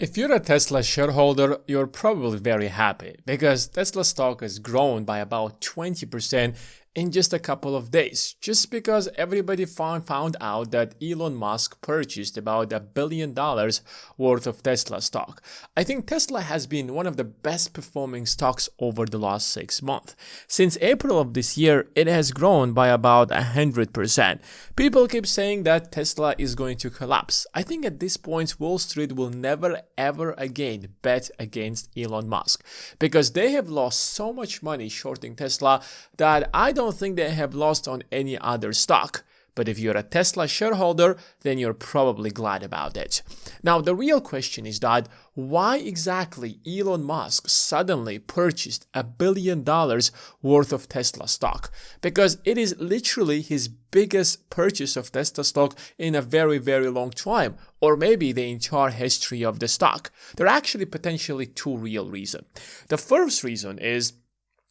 If you're a Tesla shareholder, you're probably very happy because Tesla stock has grown by about 20% in just a couple of days, just because everybody found out that Elon Musk purchased about $1 billion worth of Tesla stock. I think Tesla has been one of the best performing stocks over the last 6 months. Since April of this year, it has grown by about 100%. People keep saying that Tesla is going to collapse. I think at this point, Wall Street will never ever again bet against Elon Musk because they have lost so much money shorting Tesla that I don't think they have lost on any other stock. But if you're a Tesla shareholder, then you're probably glad about it. Now, the real question is that why exactly Elon Musk suddenly purchased $1 billion worth of Tesla stock? Because it is literally his biggest purchase of Tesla stock in a very, very long time, or maybe the entire history of the stock. There are actually potentially two real reasons. The first reason is,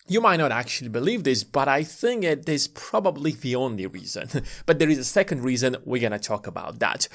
you might not actually believe this, but I think it is probably the only reason. But there is a second reason. We're going to talk about that.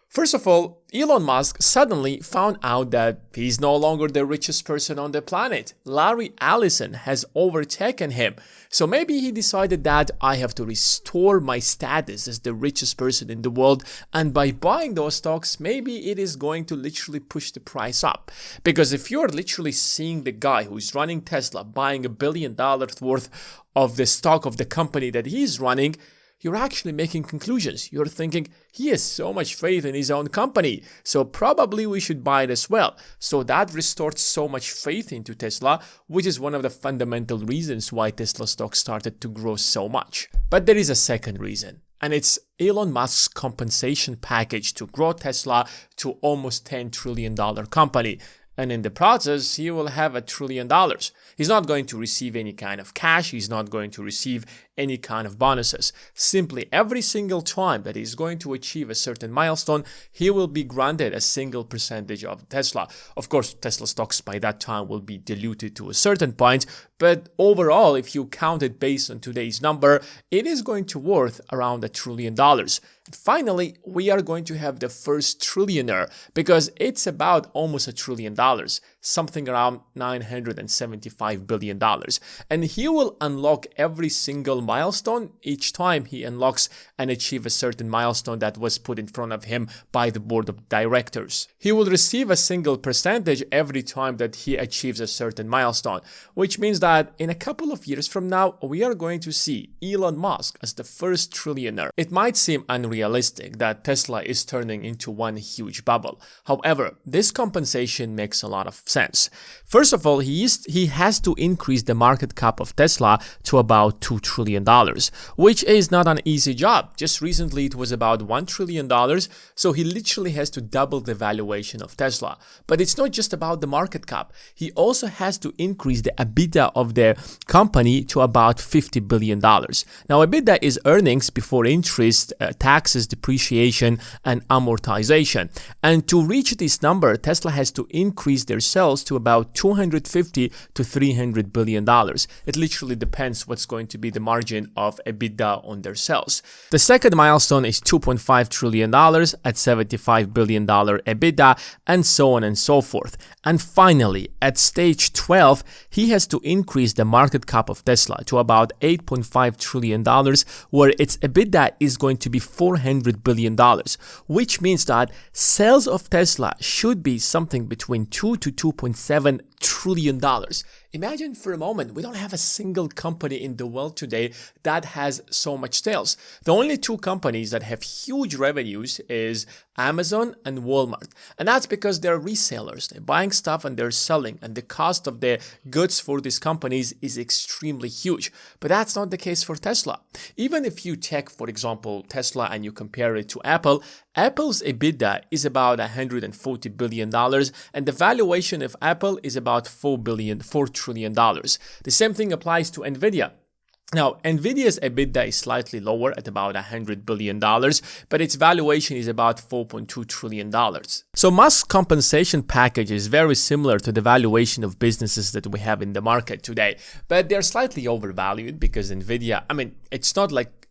First of all, Elon Musk suddenly found out that he's no longer the richest person on the planet. Larry Ellison has overtaken him. So maybe he decided that I have to restore my status as the richest person in the world, and by buying those stocks, maybe it is going to literally push the price up. Because if you're literally seeing the guy who's running Tesla buying $1 billion worth of the stock of the company that he's running, you're actually making conclusions. You're thinking, he has so much faith in his own company, so probably we should buy it as well. So that restored so much faith into Tesla, which is one of the fundamental reasons why Tesla stock started to grow so much. But there is a second reason, and it's Elon Musk's compensation package to grow Tesla to almost $10 trillion company. And in the process, he will have $1 trillion. He's not going to receive any kind of cash. He's not going to receive any kind of bonuses. Simply every single time that he's going to achieve a certain milestone, he will be granted a single percentage of Tesla. Of course, Tesla stocks by that time will be diluted to a certain point, but overall, if you count it based on today's number, it is going to worth around $1 trillion. Finally, we are going to have the first trillionaire because it's about almost $1 trillion, something around $975 billion. And he will unlock every single milestone each time he unlocks and achieves a certain milestone that was put in front of him by the board of directors. He will receive a single percentage every time that he achieves a certain milestone, which means that in a couple of years from now, we are going to see Elon Musk as the first trillionaire. It might seem unrealistic that Tesla is turning into one huge bubble. However, this compensation makes a lot of sense. First of all, he has to increase the market cap of Tesla to about $2 trillion, which is not an easy job. Just recently, it was about $1 trillion, so he literally has to double the valuation of Tesla. But it's not just about the market cap. He also has to increase the EBITDA of the company to about $50 billion. Now, EBITDA is earnings before interest, taxes, depreciation, and amortization. And to reach this number, Tesla has to increase their sales to about $250 to $300 billion. It literally depends what's going to be the margin of EBITDA on their sales. The second milestone is $2.5 trillion at $75 billion EBITDA, and so on and so forth. And finally, at stage 12, he has to increase the market cap of Tesla to about $8.5 trillion, where its EBITDA is going to be $400 billion, which means that sales of Tesla should be something between $2 to $2.7 trillion. Imagine for a moment, we don't have a single company in the world today that has so much sales. The only two companies that have huge revenues is Amazon and Walmart. And that's because they're resellers. They're buying stuff and they're selling. And the cost of the goods for these companies is extremely huge. But that's not the case for Tesla. Even if you take, for example, Tesla and you compare it to Apple, Apple's EBITDA is about $140 billion, and the valuation of Apple is about $4 trillion. The same thing applies to Nvidia. Now, Nvidia's EBITDA is slightly lower at about $100 billion, but its valuation is about $4.2 trillion. So Musk's compensation package is very similar to the valuation of businesses that we have in the market today, but they're slightly overvalued because Nvidia, it's not like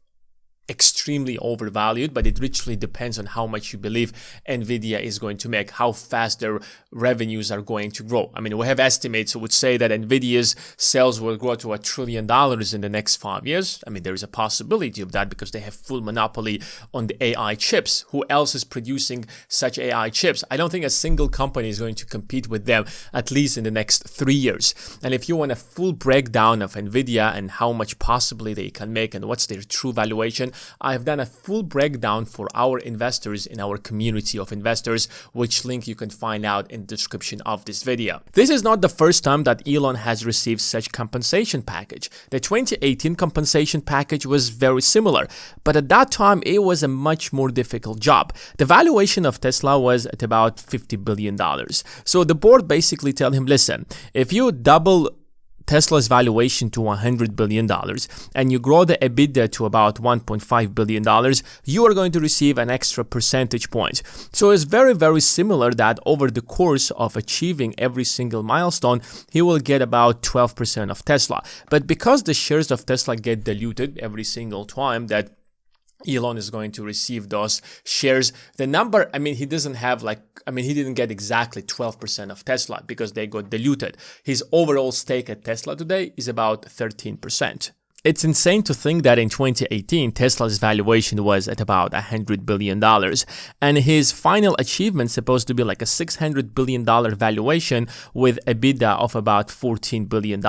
extremely overvalued, but it literally depends on how much you believe Nvidia is going to make, how fast their revenues are going to grow. I mean, we have estimates that would say that Nvidia's sales will grow to $1 trillion in the next 5 years. I mean, there is a possibility of that because they have full monopoly on the AI chips. Who else is producing such AI chips? I don't think a single company is going to compete with them, at least in the next 3 years. And if you want a full breakdown of Nvidia and how much possibly they can make and what's their true valuation, I've done a full breakdown for our investors in our community of investors, which link you can find out in the description of this video. This is not the first time that Elon has received such compensation package. The 2018 compensation package was very similar, but at that time it was a much more difficult job. The valuation of Tesla was at about $50 billion. So the board basically tell him, listen, if you double Tesla's valuation to $100 billion and you grow the EBITDA to about $1.5 billion, you are going to receive an extra percentage point. So it's very, very similar that over the course of achieving every single milestone, he will get about 12% of Tesla. But because the shares of Tesla get diluted every single time that Elon is going to receive those shares, the number, I mean, he doesn't have he didn't get exactly 12% of Tesla because they got diluted. His overall stake at Tesla today is about 13%. It's insane to think that in 2018, Tesla's valuation was at about $100 billion, and his final achievement is supposed to be like a $600 billion valuation with EBITDA of about $14 billion.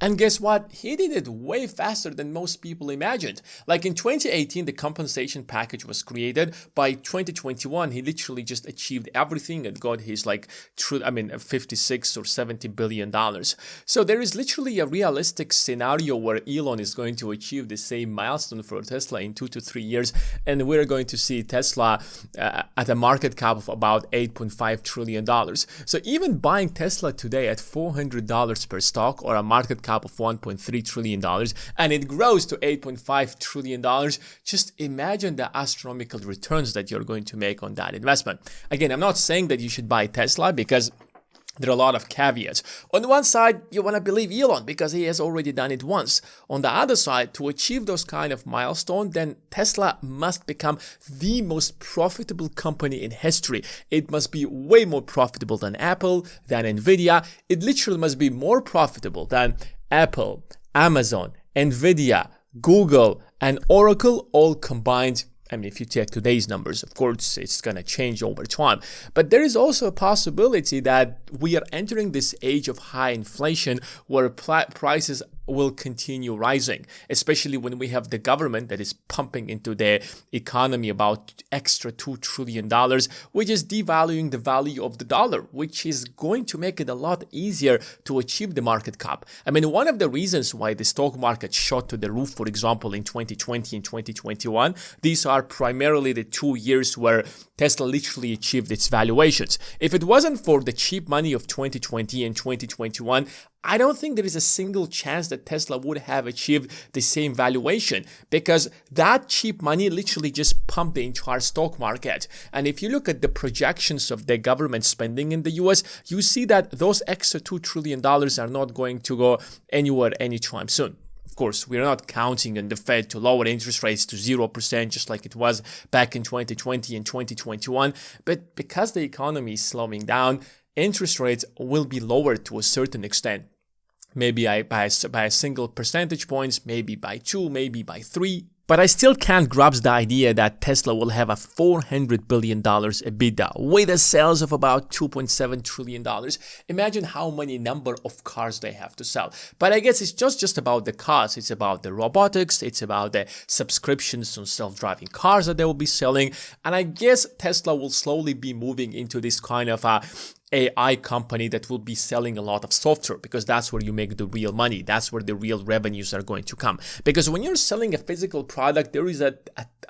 And guess what? He did it way faster than most people imagined. Like in 2018, the compensation package was created. By 2021, he literally just achieved everything and got his 56 or $70 billion. So there is literally a realistic scenario where Elon is going to achieve the same milestone for Tesla in 2 to 3 years, and we're going to see Tesla at a market cap of about $8.5 trillion. So even buying Tesla today at $400 per stock, or a market cap of $1.3 trillion, and it grows to $8.5 trillion, just imagine the astronomical returns that you're going to make on that investment. Again, I'm not saying that you should buy Tesla because there are a lot of caveats. On the one side, you want to believe Elon because he has already done it once. On the other side, to achieve those kind of milestones, then Tesla must become the most profitable company in history. It must be way more profitable than Apple, than Nvidia. It literally must be more profitable than Apple, Amazon, Nvidia, Google, and Oracle all combined. I mean, if you take today's numbers, of course, it's going to change over time. But there is also a possibility that we are entering this age of high inflation where prices will continue rising, especially when we have the government that is pumping into the economy about extra $2 trillion, which is devaluing the value of the dollar, which is going to make it a lot easier to achieve the market cap. I mean, one of the reasons why the stock market shot to the roof, for example, in 2020 and 2021, these are primarily the 2 years where Tesla literally achieved its valuations. If it wasn't for the cheap money of 2020 and 2021, I don't think there is a single chance that Tesla would have achieved the same valuation, because that cheap money literally just pumped the entire stock market. And if you look at the projections of the government spending in the US, you see that those extra $2 trillion are not going to go anywhere anytime soon. Of course, we're not counting on the Fed to lower interest rates to 0%, just like it was back in 2020 and 2021. But because the economy is slowing down, interest rates will be lowered to a certain extent. Maybe by a single percentage points, maybe by 2, maybe by 3. But I still can't grasp the idea that Tesla will have a $400 billion EBITDA with a sales of about $2.7 trillion. Imagine how many number of cars they have to sell. But I guess it's just about the cars. It's about the robotics. It's about the subscriptions on self-driving cars that they will be selling. And I guess Tesla will slowly be moving into this kind of AI company that will be selling a lot of software, because that's where you make the real money. That's where the real revenues are going to come. Because when you're selling a physical product, there is a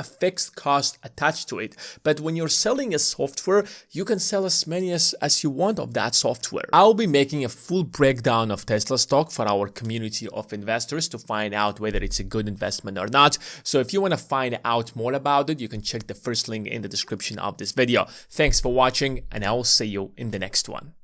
fixed cost attached to it. But when you're selling a software, you can sell as many as you want of that software. I'll be making a full breakdown of Tesla stock for our community of investors to find out whether it's a good investment or not. So if you want to find out more about it, you can check the first link in the description of this video. Thanks for watching, and I will see you in the next one.